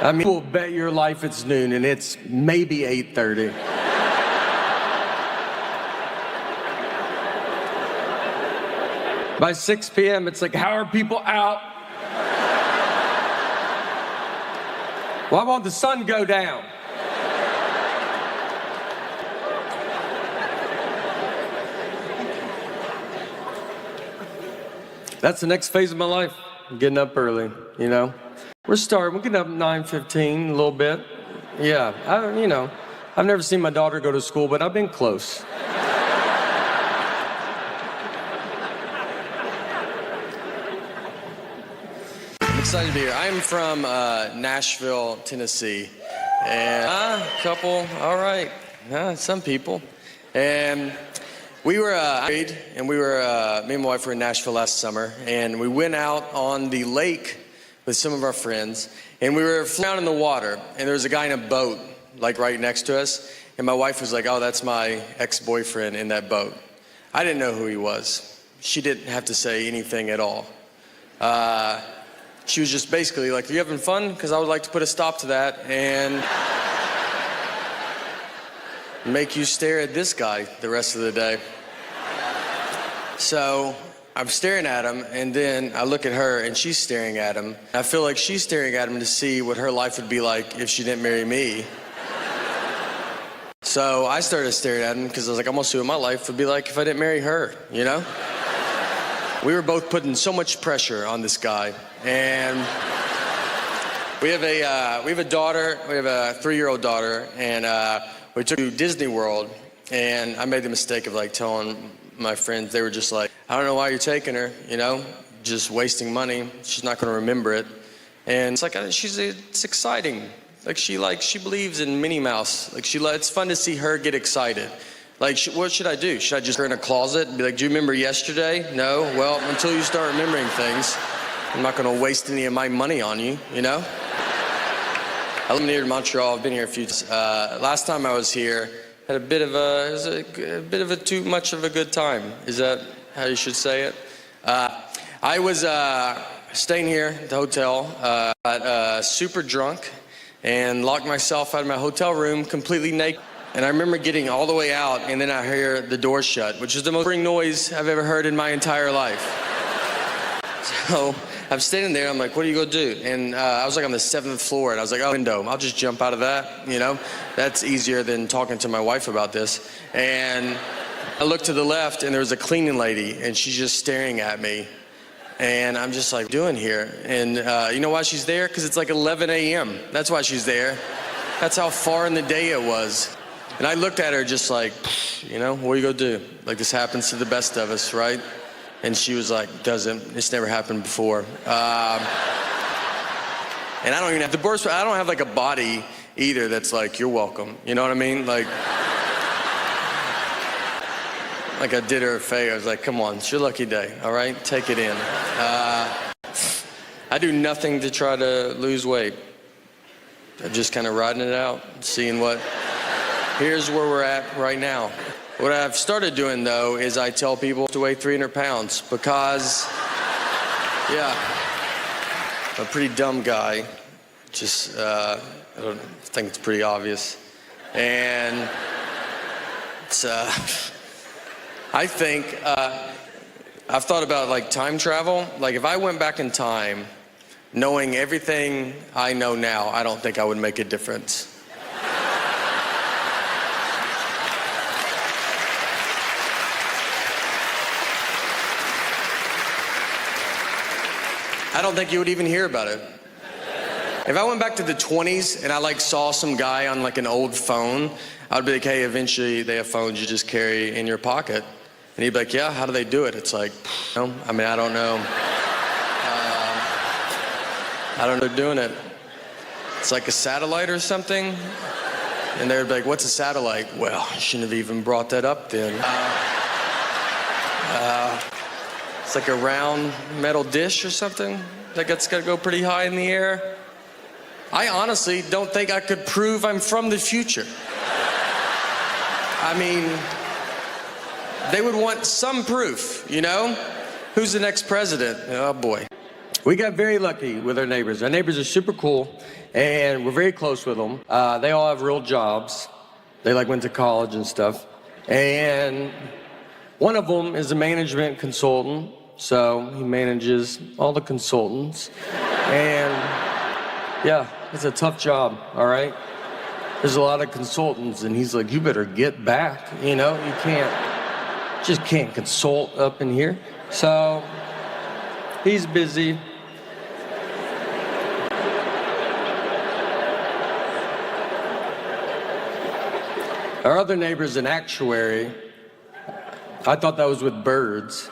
I mean, we'll bet your life it's noon and it's maybe 8:30. By 6 p.m., it's like, how are people out? Why won't the sun go down? That's the next phase of my life. I'm getting up early, you know. We're getting up at 9:15, a little bit. Yeah, I've never seen my daughter go to school, but I've been close. I'm excited to be here. I'm from Nashville, Tennessee. And all right. Some people. And we were married, and me and my wife were in Nashville last summer, and we went out on the lake with some of our friends, and we were floating out in the water, and there was a guy in a boat, like right next to us, and my wife was like, "Oh, that's my ex-boyfriend in that boat." I didn't know who he was. She didn't have to say anything at all. She was just basically like, "Are you having fun? Because I would like to put a stop to that and make you stare at this guy the rest of the day." So I'm staring at him, and then I look at her, and she's staring at him. I feel like she's staring at him to see what her life would be like if she didn't marry me. So I started staring at him because I was like, I'm gonna see what my life would be like if I didn't marry her, you know? We were both putting so much pressure on this guy, and we have a daughter. We have a 3-year-old daughter, and we took her to Disney World, and I made the mistake of like telling my friends. They were just like, "I don't know why you're taking her, you know, just wasting money. She's not gonna remember it." And it's like, it's exciting. Like she believes in Minnie Mouse. Like it's fun to see her get excited. Like, what should I do? Should I just put her in a closet and be like, "Do you remember yesterday?" No? Well, until you start remembering things, I'm not gonna waste any of my money on you, you know? I live near Montreal. I've been here a few times. Last time I was here, had a bit of a too much of a good time. Is that how you should say it? I was staying here at the hotel, got super drunk, and locked myself out of my hotel room completely naked. And I remember getting all the way out, and then I hear the door shut, which is the most boring noise I've ever heard in my entire life. So I'm standing there, I'm like, "What are you gonna do?" And I was like on the 7th floor, and I was like, "Oh, window, I'll just jump out of that, you know? That's easier than talking to my wife about this." And I looked to the left, and there was a cleaning lady, and she's just staring at me. And I'm just like, "What are you doing here?" And you know why she's there? Because it's like 11 a.m. That's why she's there. That's how far in the day it was. And I looked at her just like, "You know, what are you gonna do? Like, this happens to the best of us, right?" And she was like, "Doesn't. It's never happened before." And I don't even have the worst. I don't have like a body either that's like, "You're welcome." You know what I mean? Like I did her a favor. I was like, "Come on, it's your lucky day. All right, take it in." I do nothing to try to lose weight. I'm just kind of riding it out, seeing here's where we're at right now. What I've started doing, though, is I tell people to weigh 300 pounds because, yeah, I'm a pretty dumb guy. Just, I don't think it's pretty obvious. And it's, I think, I've thought about like time travel. Like if I went back in time, knowing everything I know now, I don't think I would make a difference. I don't think you would even hear about it. If I went back to the 20s and I like saw some guy on like an old phone, I'd be like, hey, eventually they have phones you just carry in your pocket. And he'd be like, yeah, how do they do it? It's like, I mean, I don't know. I don't know they're doing it. It's like a satellite or something. And they'd be like, what's a satellite? Well, I shouldn't have even brought that up then. It's like a round metal dish or something that's got to go pretty high in the air. I honestly don't think I could prove I'm from the future. I mean, they would want some proof, you know? Who's the next president? Oh boy. We got very lucky with our neighbors. Our neighbors are super cool, and we're very close with them. They all have real jobs. They like went to college and stuff. And one of them is a management consultant, so he manages all the consultants. And yeah, it's a tough job, all right? There's a lot of consultants, and he's like, you better get back, you know? You just can't consult up in here. So he's busy. Our other neighbor's an actuary. I thought that was with birds.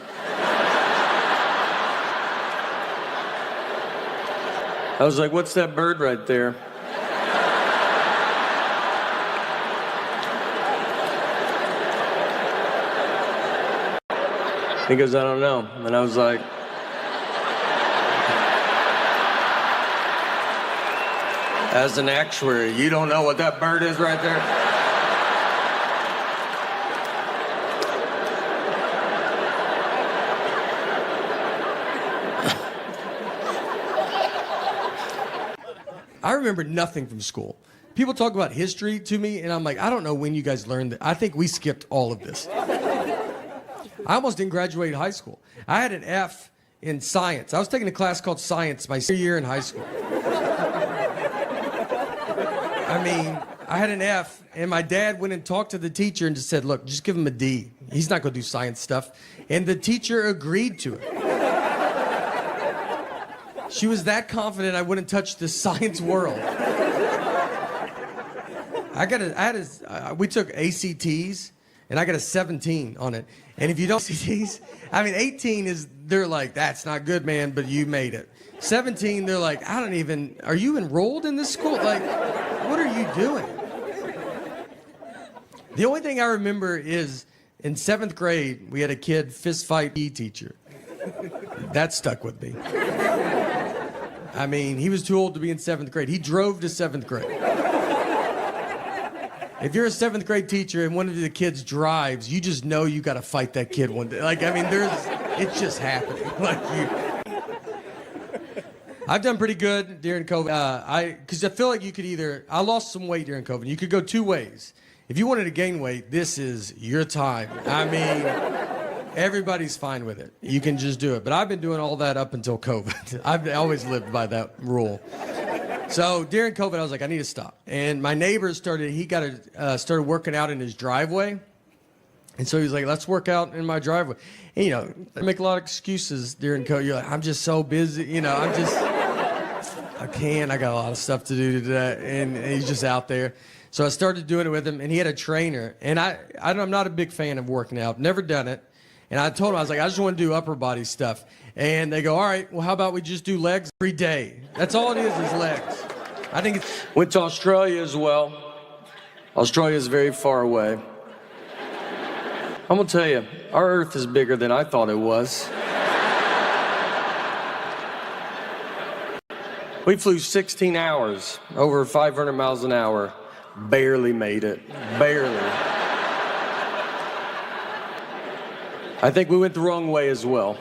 I was like, what's that bird right there? He goes, I don't know. And I was like, as an actuary, you don't know what that bird is right there? I remember nothing from school. People talk about history to me, and I'm like, I don't know when you guys learned that. I think we skipped all of this. I almost didn't graduate high school. I had an F in science. I was taking a class called science my senior year in high school. I mean, I had an F, and my dad went and talked to the teacher and just said, look, just give him a D. He's not going to do science stuff. And the teacher agreed to it. She was that confident I wouldn't touch the science world. We took ACTs, and I got a 17 on it. And if you don't ACTs, I mean, 18 they're like, that's not good, man, but you made it. 17, they're like, are you enrolled in this school? Like, what are you doing? The only thing I remember is in 7th grade, we had a kid fist fight PE teacher. That stuck with me. I mean, he was too old to be in 7th grade. He drove to 7th grade. If you're a 7th grade teacher and one of the kids drives, you just know you got to fight that kid one day. Like, I mean, it's just happening. I've done pretty good during COVID. Because I feel like I lost some weight during COVID. You could go two ways. If you wanted to gain weight, this is your time. I mean, everybody's fine with it. You can just do it. But I've been doing all that up until COVID. I've always lived by that rule. So during COVID, I was like, I need to stop. And my neighbor started working out in his driveway. And so he's like, let's work out in my driveway. And, you know, I make a lot of excuses during COVID. You're like, I'm just so busy. You know, I got a lot of stuff to do today. And he's just out there. So I started doing it with him, and he had a trainer. And I'm not a big fan of working out. Never done it. And I told him, I was like, I just want to do upper body stuff. And they go, all right, well, how about we just do legs every day? That's all it is legs. I think it's... Went to Australia as well. Australia is very far away. I'm gonna tell you, our Earth is bigger than I thought it was. We flew 16 hours, over 500 miles an hour. Barely made it. Barely. I think we went the wrong way as well.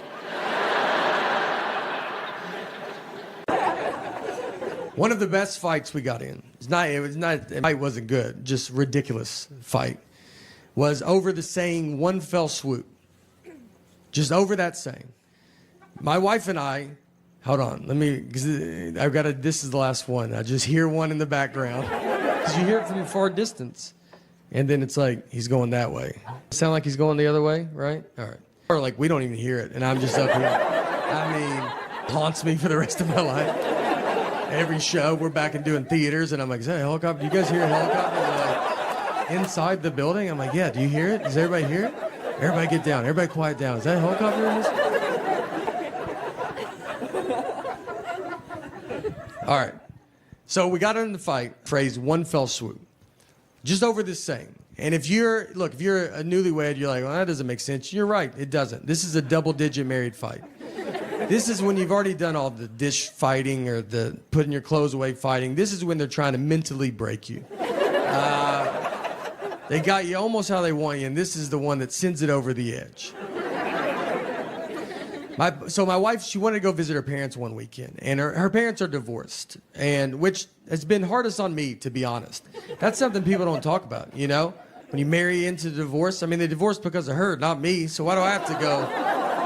One of the best fights we got in, the fight wasn't good, just ridiculous fight, was over the saying one fell swoop. Just over that saying. My wife and I, hold on, this is the last one. I just hear one in the background. Because you hear it from a far distance. And then it's like, he's going that way. Sound like he's going the other way, right? All right. Or like, we don't even hear it, and I'm just up here. I mean, haunts me for the rest of my life. Every show, we're back and doing theaters, and I'm like, is that a helicopter? Do you guys hear a helicopter? They're like, inside the building? I'm like, yeah, do you hear it? Does everybody hear it? Everybody get down. Everybody quiet down. Is that a helicopter in this? All right. So we got in the fight, phrase one fell swoop. Just over this saying. And if you're a newlywed, you're like, well, that doesn't make sense. You're right, it doesn't. This is a double-digit married fight. This is when you've already done all the dish fighting or the putting your clothes away fighting. This is when they're trying to mentally break you. They got you almost how they want you, and this is the one that sends it over the edge. So my wife, she wanted to go visit her parents one weekend, and her parents are divorced, and which has been hardest on me, to be honest. That's something people don't talk about, you know? When you marry into divorce, I mean, they divorced because of her, not me, so why do I have to go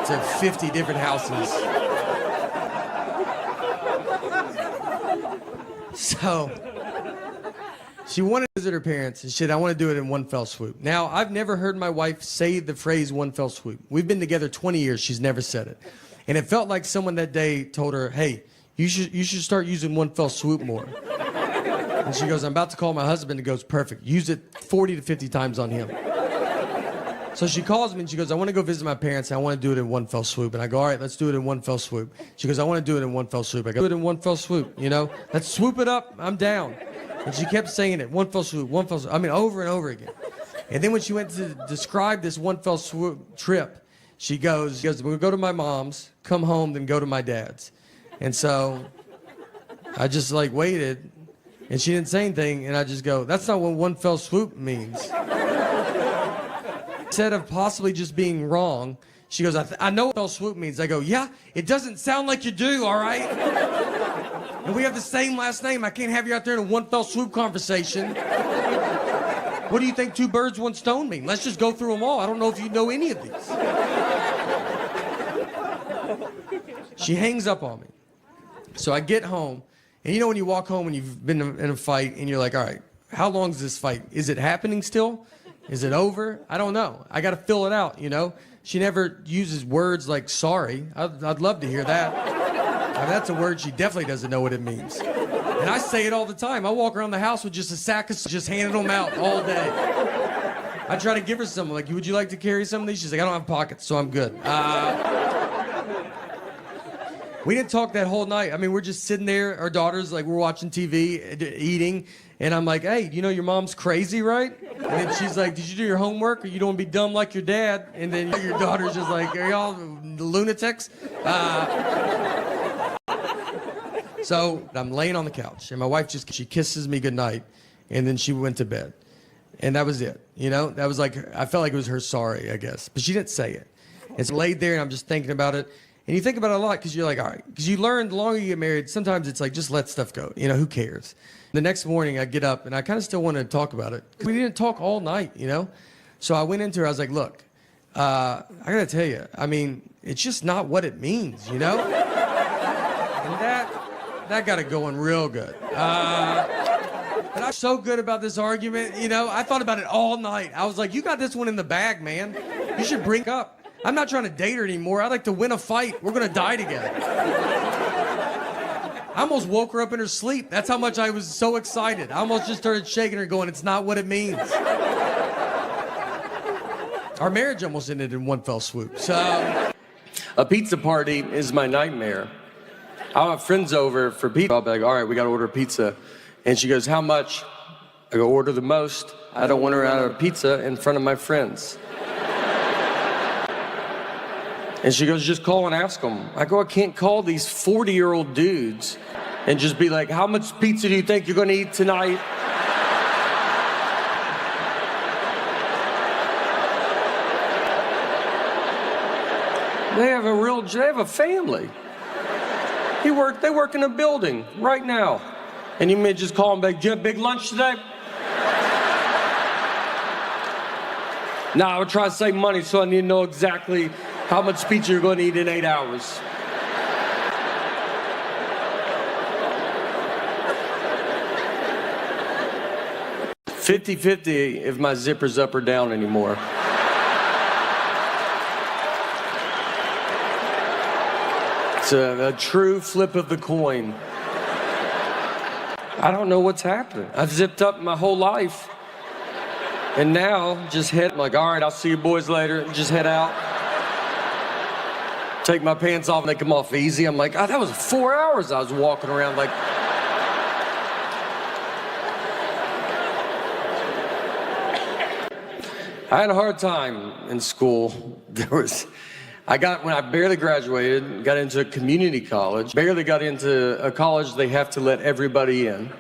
to 50 different houses? So she wanted to visit her parents, and she said, I want to do it in one fell swoop. Now, I've never heard my wife say the phrase one fell swoop. We've been together 20 years. She's never said it. And it felt like someone that day told her, hey, you should start using one fell swoop more. And she goes, I'm about to call my husband. And goes, perfect. Use it 40 to 50 times on him. So she calls me and she goes, I want to go visit my parents. And I want to do it in one fell swoop. And I go, all right, let's do it in one fell swoop. She goes, I want to do it in one fell swoop. I go, do it in one fell swoop, you know? Let's swoop it up. I'm down. And she kept saying it, one fell swoop, one fell swoop. I mean, over and over again. And then when she went to describe this one fell swoop trip, she goes, we'll go to my mom's, come home, then go to my dad's. And so I just like waited, and she didn't say anything, and I just go, that's not what one fell swoop means. Instead of possibly just being wrong, she goes, I know what fell swoop means. I go, yeah, it doesn't sound like you do, all right? And we have the same last name. I can't have you out there in a one fell swoop conversation. What do you think two birds, one stone mean? Let's just go through them all. I don't know if you know any of these. She hangs up on me. So I get home, and you know when you walk home and you've been in a fight, and you're like, all right, how long is this fight? Is it happening still? Is it over? I don't know. I got to fill it out, you know? She never uses words like sorry. I'd love to hear that. I mean, that's a word she definitely doesn't know what it means. And I say it all the time. I walk around the house with just a sack of just handing them out all day. I try to give her some, like, would you like to carry some of these? She's like, I don't have pockets, so I'm good. We didn't talk that whole night. I mean, we're just sitting there, our daughters, like, we're watching TV, eating, and I'm like, hey, you know your mom's crazy, right? And then she's like, did you do your homework, or you don't want to be dumb like your dad? And then your daughter's just like, are y'all lunatics? So I'm laying on the couch, and my wife she kisses me goodnight, and then she went to bed. And that was it, you know? That was like, I felt like it was her sorry, I guess. But she didn't say it. And so I laid there, and I'm just thinking about it. And you think about it a lot because you're like, all right. Because you learn the longer you get married, sometimes it's like, just let stuff go. You know, who cares? The next morning, I get up, and I kind of still wanted to talk about it. We didn't talk all night, you know? So I went into her. I was like, look, I got to tell you, I mean, it's just not what it means, you know? And that got it going real good. And I'm so good about this argument, you know? I thought about it all night. I was like, you got this one in the bag, man. You should bring it up. I'm not trying to date her anymore. I'd like to win a fight. We're going to die together. I almost woke her up in her sleep. That's how much I was so excited. I almost just started shaking her going, it's not what it means. Our marriage almost ended in one fell swoop. So, a pizza party is my nightmare. I'll have friends over for pizza. I'll be like, all right, we got to order pizza. And she goes, how much? I go, order the most. I don't want her out of pizza in front of my friends. And she goes, just call and ask them. I go, I can't call these 40-year-old dudes and just be like, how much pizza do you think you're gonna eat tonight? They have a family. They work in a building right now. And you may just call them back, do you have big lunch today? Nah, I would try to save money, so I need to know exactly how much pizza you're going to eat in 8 hours. $50-50 if my zipper's up or down anymore. It's a true flip of the coin. I don't know what's happening. I've zipped up my whole life. And now, I'm like, all right, I'll see you boys later. Just head out. Take my pants off and they come off easy. I'm like, oh, that was 4 hours I was walking around like. I had a hard time in school. When I barely graduated, got into a community college, barely got into a college they have to let everybody in.